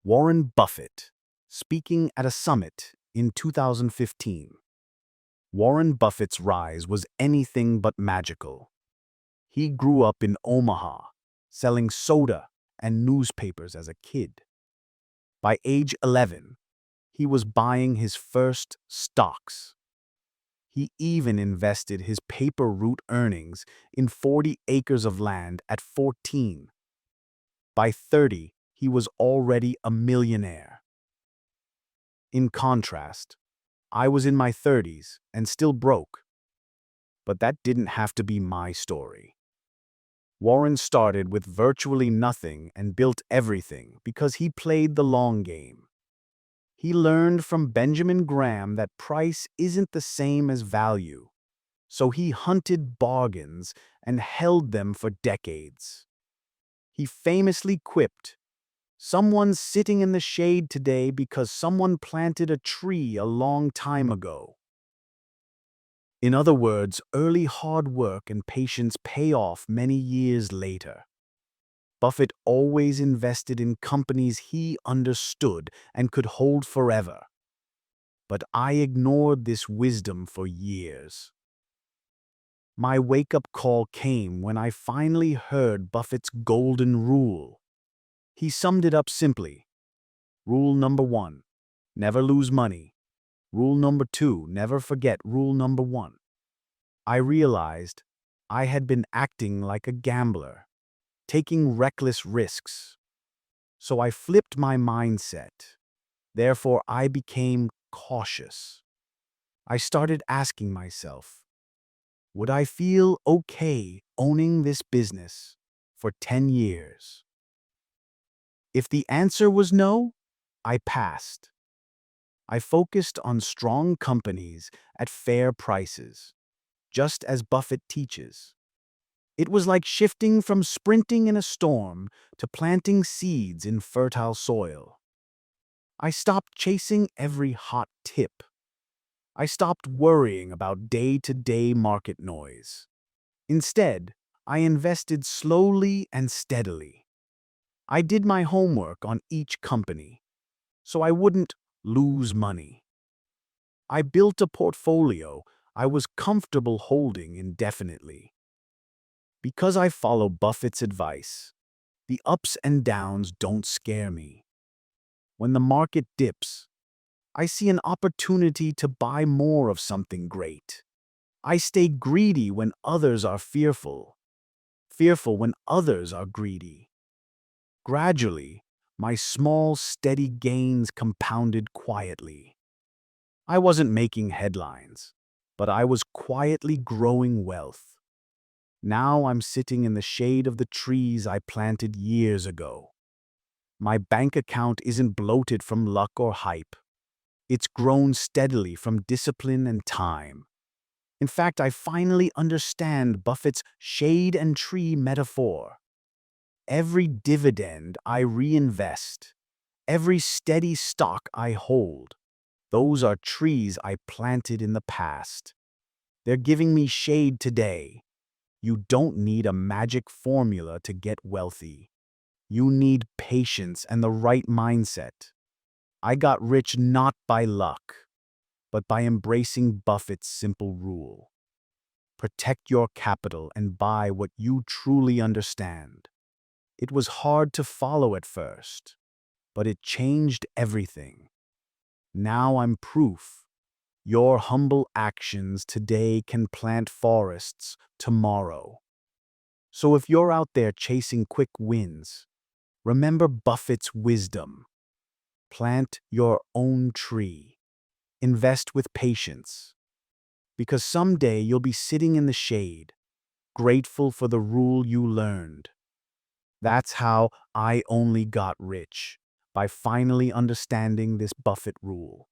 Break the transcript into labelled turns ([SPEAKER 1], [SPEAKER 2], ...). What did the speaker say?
[SPEAKER 1] Warren Buffett, speaking at a summit in 2015. Warren Buffett's rise was anything but magical. He grew up in Omaha, selling soda and newspapers as a kid. By age 11, he was buying his first stocks. He even invested his paper route earnings in 40 acres of land at 14. By 30, he was already a millionaire. In contrast, I was in my 30s and still broke. But that didn't have to be my story. Warren started with virtually nothing and built everything because he played the long game. He learned from Benjamin Graham that price isn't the same as value, so he hunted bargains and held them for decades. He famously quipped, "Someone's sitting in the shade today because someone planted a tree a long time ago." In other words, early hard work and patience pay off many years later. Buffett always invested in companies he understood and could hold forever. But I ignored this wisdom for years. My wake-up call came when I finally heard Buffett's golden rule. He summed it up simply. Rule number 1, never lose money. Rule number 2, never forget rule number 1. I realized I had been acting like a gambler, taking reckless risks. So I flipped my mindset. Therefore, I became cautious. I started asking myself, would I feel okay owning this business for 10 years? If the answer was no, I passed. I focused on strong companies at fair prices, just as Buffett teaches. It was like shifting from sprinting in a storm to planting seeds in fertile soil. I stopped chasing every hot tip. I stopped worrying about day-to-day market noise. Instead, I invested slowly and steadily. I did my homework on each company, so I wouldn't lose money. I built a portfolio I was comfortable holding indefinitely. Because I follow Buffett's advice, the ups and downs don't scare me. When the market dips, I see an opportunity to buy more of something great. I stay greedy when others are fearful, fearful when others are greedy. Gradually, my small, steady gains compounded quietly. I wasn't making headlines, but I was quietly growing wealth. Now I'm sitting in the shade of the trees I planted years ago. My bank account isn't bloated from luck or hype. It's grown steadily from discipline and time. In fact, I finally understand Buffett's shade and tree metaphor. Every dividend I reinvest, every steady stock I hold, those are trees I planted in the past. They're giving me shade today. You don't need a magic formula to get wealthy. You need patience and the right mindset. I got rich not by luck, but by embracing Buffett's simple rule. Protect your capital and buy what you truly understand. It was hard to follow at first, but it changed everything. Now I'm proof. Your humble actions today can plant forests tomorrow. So if you're out there chasing quick wins, remember Buffett's wisdom. Plant your own tree. Invest with patience. Because someday you'll be sitting in the shade, grateful for the rule you learned. That's how I only got rich, by finally understanding this Buffett rule.